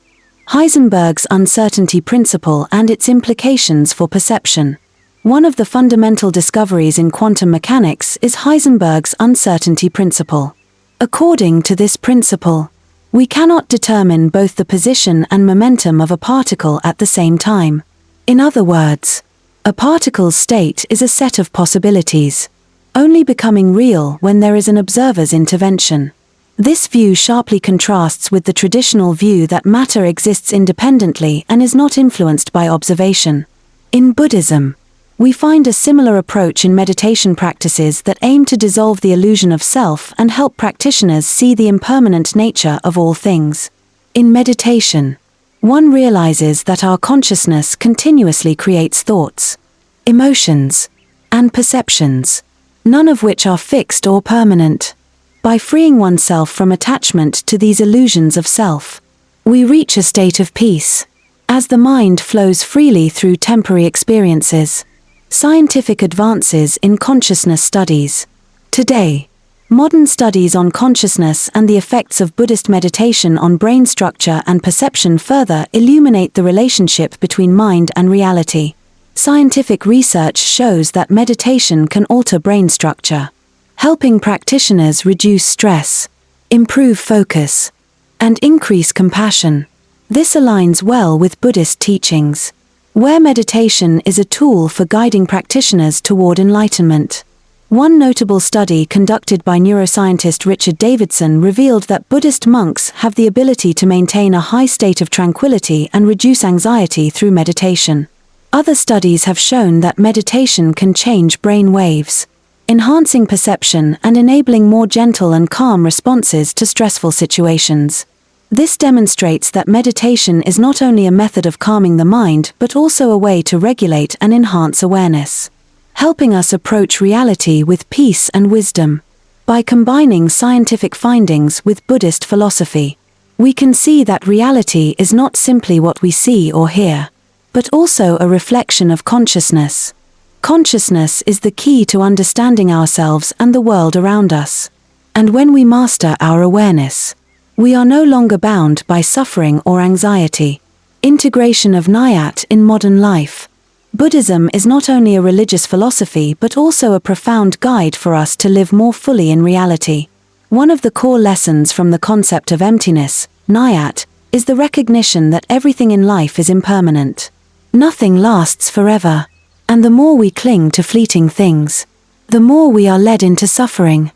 Heisenberg's uncertainty principle and its implications for perception. One of the fundamental discoveries in quantum mechanics is Heisenberg's uncertainty principle. According to this principle, we cannot determine both the position and momentum of a particle at the same time. In other words, a particle's state is a set of possibilities, only becoming real when there is an observer's intervention. This view sharply contrasts with the traditional view that matter exists independently and is not influenced by observation. In Buddhism, we find a similar approach in meditation practices that aim to dissolve the illusion of self and help practitioners see the impermanent nature of all things. In meditation, one realizes that our consciousness continuously creates thoughts, emotions, and perceptions, none of which are fixed or permanent. By freeing oneself from attachment to these illusions of self, we reach a state of peace. As the mind flows freely through temporary experiences. Scientific advances in consciousness studies. Today, modern studies on consciousness and the effects of Buddhist meditation on brain structure and perception further illuminate the relationship between mind and reality. Scientific research shows that meditation can alter brain structure, helping practitioners reduce stress, improve focus, and increase compassion. This aligns well with Buddhist teachings, where meditation is a tool for guiding practitioners toward enlightenment. One notable study conducted by neuroscientist Richard Davidson revealed that Buddhist monks have the ability to maintain a high state of tranquility and reduce anxiety through meditation. Other studies have shown that meditation can change brain waves, enhancing perception and enabling more gentle and calm responses to stressful situations. This demonstrates that meditation is not only a method of calming the mind but also a way to regulate and enhance awareness, helping us approach reality with peace and wisdom. By combining scientific findings with Buddhist philosophy, we can see that reality is not simply what we see or hear, but also a reflection of consciousness. Consciousness is the key to understanding ourselves and the world around us. And when we master our awareness, we are no longer bound by suffering or anxiety. Integration of śūnyatā in modern life. Buddhism is not only a religious philosophy but also a profound guide for us to live more fully in reality. One of the core lessons from the concept of emptiness, śūnyatā, is the recognition that everything in life is impermanent. Nothing lasts forever. And the more we cling to fleeting things, the more we are led into suffering.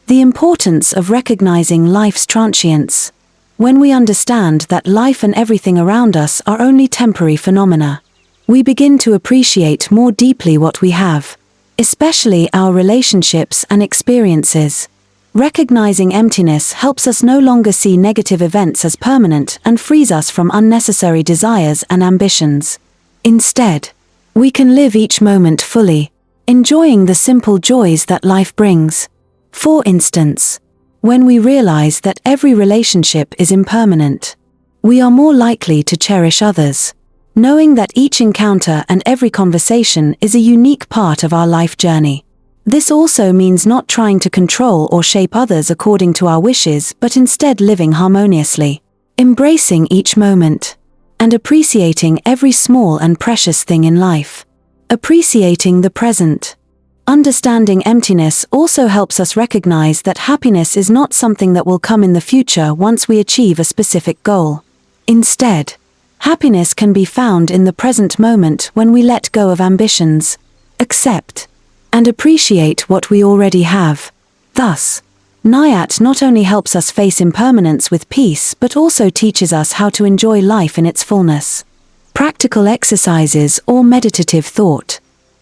The importance of recognizing life's transience. When we understand that life and everything around us are only temporary phenomena, we begin to appreciate more deeply what we have, especially our relationships and experiences. Recognizing emptiness helps us no longer see negative events as permanent and frees us from unnecessary desires and ambitions. Instead, we can live each moment fully, enjoying the simple joys that life brings. For instance, when we realize that every relationship is impermanent, we are more likely to cherish others, knowing that each encounter and every conversation is a unique part of our life journey. This also means not trying to control or shape others according to our wishes but instead living harmoniously, embracing each moment, and appreciating every small and precious thing in life. Appreciating the present. Understanding emptiness also helps us recognize that happiness is not something that will come in the future once we achieve a specific goal. Instead, happiness can be found in the present moment when we let go of ambitions, accept, and appreciate what we already have. Thus, śūnyatā not only helps us face impermanence with peace but also teaches us how to enjoy life in its fullness. Practical exercises or meditative thought.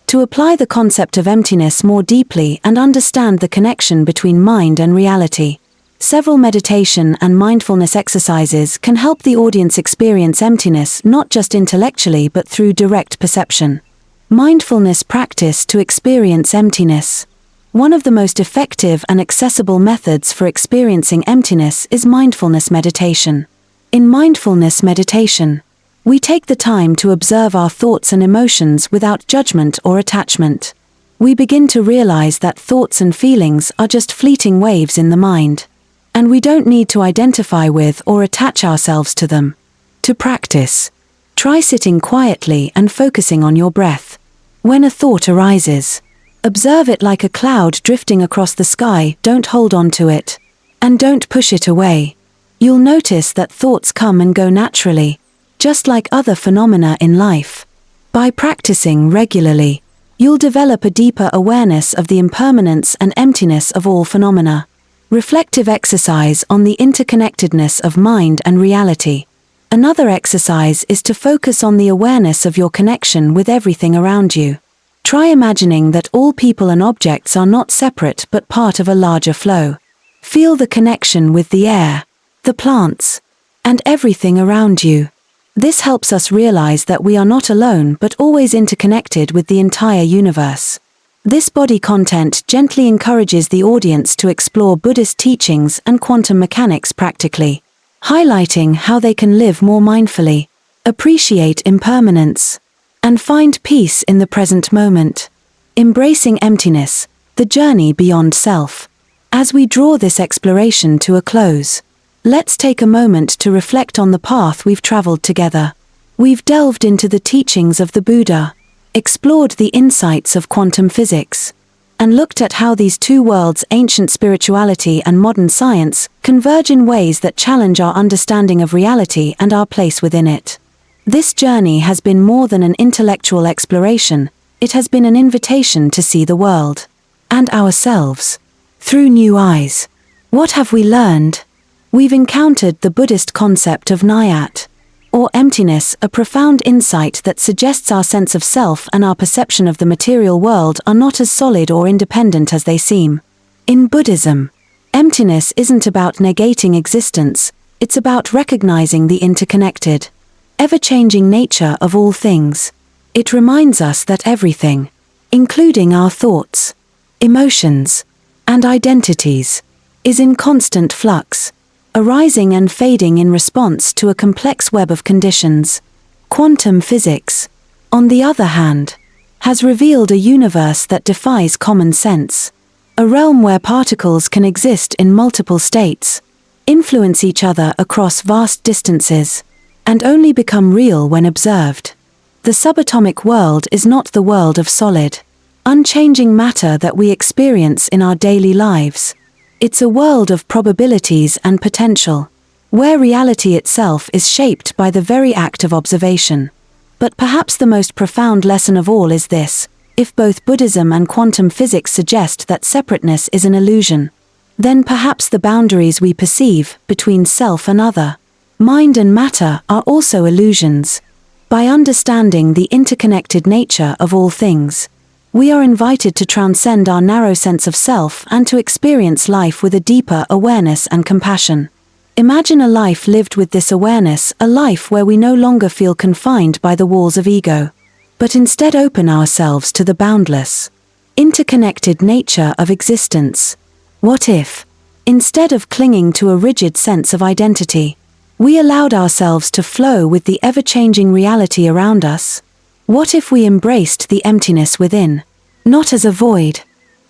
To apply the concept of emptiness more deeply and understand the connection between mind and reality, several meditation and mindfulness exercises can help the audience experience emptiness not just intellectually but through direct perception. Mindfulness practice to experience emptiness. One of the most effective and accessible methods for experiencing emptiness is mindfulness meditation. In mindfulness meditation, we take the time to observe our thoughts and emotions without judgment or attachment. We begin to realize that thoughts and feelings are just fleeting waves in the mind, and we don't need to identify with or attach ourselves to them. To practice, try sitting quietly and focusing on your breath. When a thought arises, observe it like a cloud drifting across the sky. Don't hold on to it, and don't push it away. You'll notice that thoughts come and go naturally, just like other phenomena in life. By practicing regularly, you'll develop a deeper awareness of the impermanence and emptiness of all phenomena. Reflective exercise on the interconnectedness of mind and reality. Another exercise is to focus on the awareness of your connection with everything around you. Try imagining that all people and objects are not separate but part of a larger flow. Feel the connection with the air, the plants, and everything around you. This helps us realize that we are not alone but always interconnected with the entire universe. This body content gently encourages the audience to explore Buddhist teachings and quantum mechanics practically, highlighting how they can live more mindfully, appreciate impermanence, and find peace in the present moment. Embracing emptiness, the journey beyond self. As we draw this exploration to a close, let's take a moment to reflect on the path we've traveled together. We've delved into the teachings of the Buddha, explored the insights of quantum physics, and looked at how these two worlds, ancient spirituality and modern science, converge in ways that challenge our understanding of reality and our place within it. This journey has been more than an intellectual exploration, it has been an invitation to see the world, and ourselves, through new eyes. What have we learned? We've encountered the Buddhist concept of śūnyatā, or emptiness, a profound insight that suggests our sense of self and our perception of the material world are not as solid or independent as they seem. In Buddhism, emptiness isn't about negating existence, It's about recognizing the interconnected, ever-changing nature of all things. It reminds us that everything, including our thoughts, emotions, and identities, is in constant flux, arising and fading in response to a complex web of conditions. Quantum physics, on the other hand, has revealed a universe that defies common sense, a realm where particles can exist in multiple states, influence each other across vast distances, and only become real when observed. The subatomic world is not the world of solid, unchanging matter that we experience in our daily lives. It's a world of probabilities and potential, where reality itself is shaped by the very act of observation. But perhaps the most profound lesson of all is this: if both Buddhism and quantum physics suggest that separateness is an illusion, then perhaps the boundaries we perceive between self and other, mind and matter, are also illusions. By understanding the interconnected nature of all things, we are invited to transcend our narrow sense of self and to experience life with a deeper awareness and compassion. Imagine a life lived with this awareness, a life where we no longer feel confined by the walls of ego, but instead open ourselves to the boundless, interconnected nature of existence. What if, instead of clinging to a rigid sense of identity, we allowed ourselves to flow with the ever-changing reality around us? What if we embraced the emptiness within, not as a void,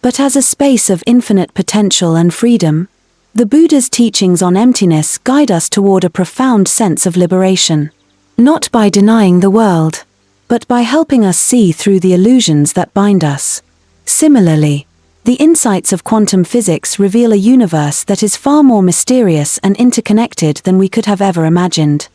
but as a space of infinite potential and freedom? The Buddha's teachings on emptiness guide us toward a profound sense of liberation, not by denying the world, but by helping us see through the illusions that bind us. Similarly, the insights of quantum physics reveal a universe that is far more mysterious and interconnected than we could have ever imagined.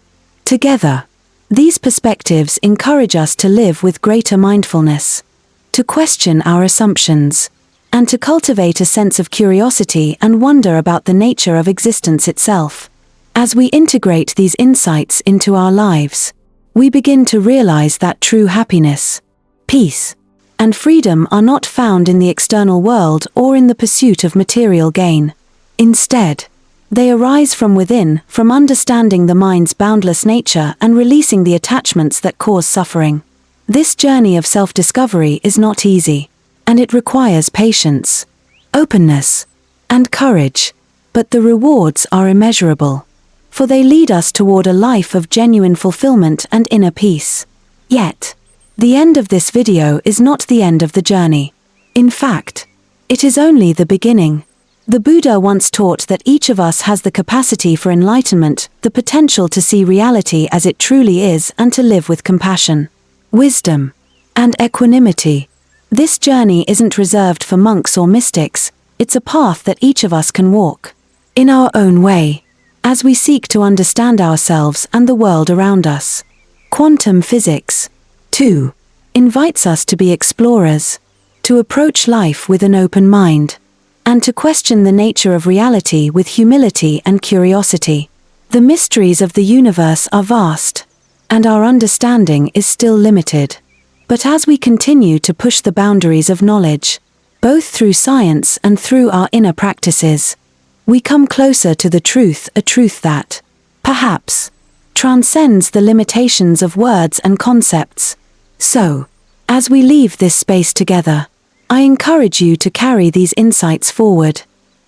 Together, these perspectives encourage us to live with greater mindfulness, to question our assumptions, and to cultivate a sense of curiosity and wonder about the nature of existence itself. As we integrate these insights into our lives, we begin to realize that true happiness, peace, and freedom are not found in the external world or in the pursuit of material gain. Instead, they arise from within, from understanding the mind's boundless nature and releasing the attachments that cause suffering. This journey of self-discovery is not easy, and it requires patience, openness, and courage, but the rewards are immeasurable, for they lead us toward a life of genuine fulfillment and inner peace. Yet, the end of this video is not the end of the journey. In fact, it is only the beginning. The Buddha once taught that each of us has the capacity for enlightenment, the potential to see reality as it truly is and to live with compassion, wisdom, and equanimity. This journey isn't reserved for monks or mystics, it's a path that each of us can walk, in our own way, as we seek to understand ourselves and the world around us. Quantum physics, too, invites us to be explorers, to approach life with an open mind, and to question the nature of reality with humility and curiosity. The mysteries of the universe are vast, and our understanding is still limited. But as we continue to push the boundaries of knowledge, both through science and through our inner practices, we come closer to the truth, a truth that, perhaps, transcends the limitations of words and concepts. So, as we leave this space together, I encourage you to carry these insights forward.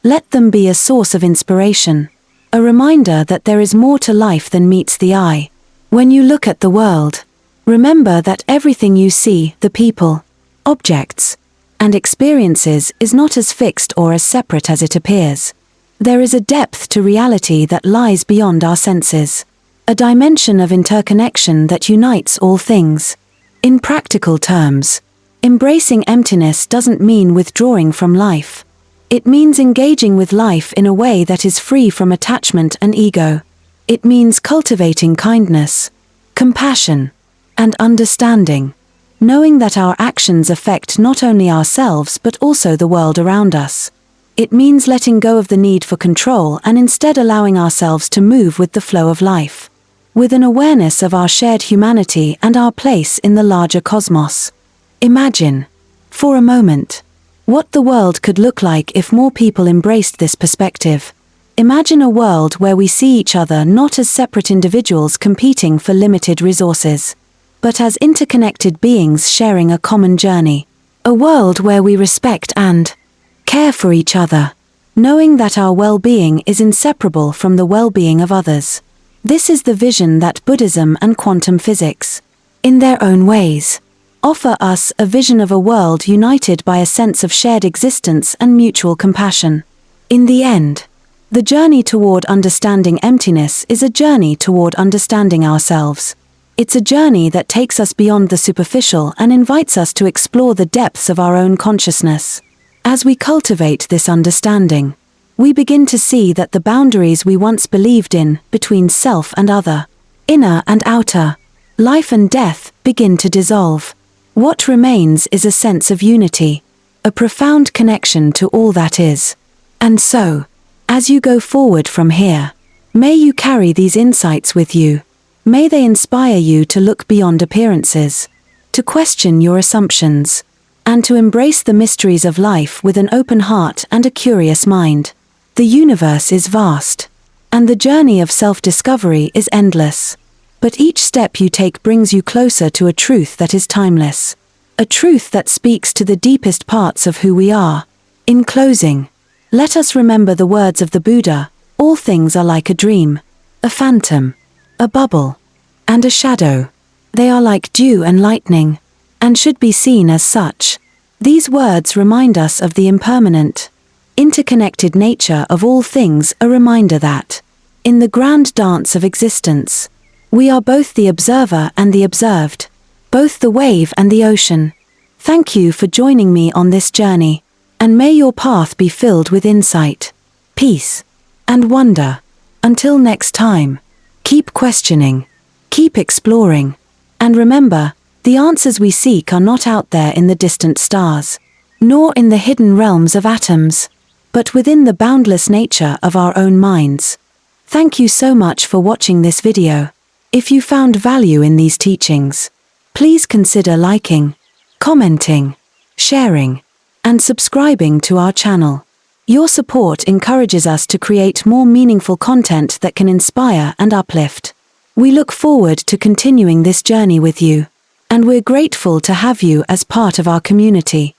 Let them be a source of inspiration, a reminder that there is more to life than meets the eye. When you look at the world, remember that everything you see, the people, objects, and experiences, is not as fixed or as separate as it appears. There is a depth to reality that lies beyond our senses, a dimension of interconnection that unites all things. In practical terms, embracing emptiness doesn't mean withdrawing from life. It means engaging with life in a way that is free from attachment and ego. It means cultivating kindness, compassion, and understanding, knowing that our actions affect not only ourselves but also the world around us. It means letting go of the need for control and instead allowing ourselves to move with the flow of life, with an awareness of our shared humanity and our place in the larger cosmos. Imagine, for a moment, what the world could look like if more people embraced this perspective. Imagine a world where we see each other not as separate individuals competing for limited resources, but as interconnected beings sharing a common journey. A world where we respect and care for each other, knowing that our well-being is inseparable from the well-being of others. This is the vision that Buddhism and quantum physics, in their own ways, offer us, a vision of a world united by a sense of shared existence and mutual compassion. In the end, the journey toward understanding emptiness is a journey toward understanding ourselves. It's a journey that takes us beyond the superficial and invites us to explore the depths of our own consciousness. As we cultivate this understanding, we begin to see that the boundaries we once believed in, between self and other, inner and outer, life and death, begin to dissolve. What remains is a sense of unity, a profound connection to all that is. And so, as you go forward from here, may you carry these insights with you. May they inspire you to look beyond appearances, to question your assumptions, and to embrace the mysteries of life with an open heart and a curious mind. The universe is vast, and the journey of self-discovery is endless. But each step you take brings you closer to a truth that is timeless, a truth that speaks to the deepest parts of who we are. In closing, let us remember the words of the Buddha: all things are like a dream, a phantom, a bubble, and a shadow. They are like dew and lightning, and should be seen as such. These words remind us of the impermanent, interconnected nature of all things, a reminder that, in the grand dance of existence, we are both the observer and the observed, both the wave and the ocean. Thank you for joining me on this journey, and may your path be filled with insight, peace, and wonder. Until next time, keep questioning, keep exploring, and remember, the answers we seek are not out there in the distant stars, nor in the hidden realms of atoms, but within the boundless nature of our own minds. Thank you so much for watching this video. If you found value in these teachings, please consider liking, commenting, sharing, and subscribing to our channel. Your support encourages us to create more meaningful content that can inspire and uplift. We look forward to continuing this journey with you, and we're grateful to have you as part of our community.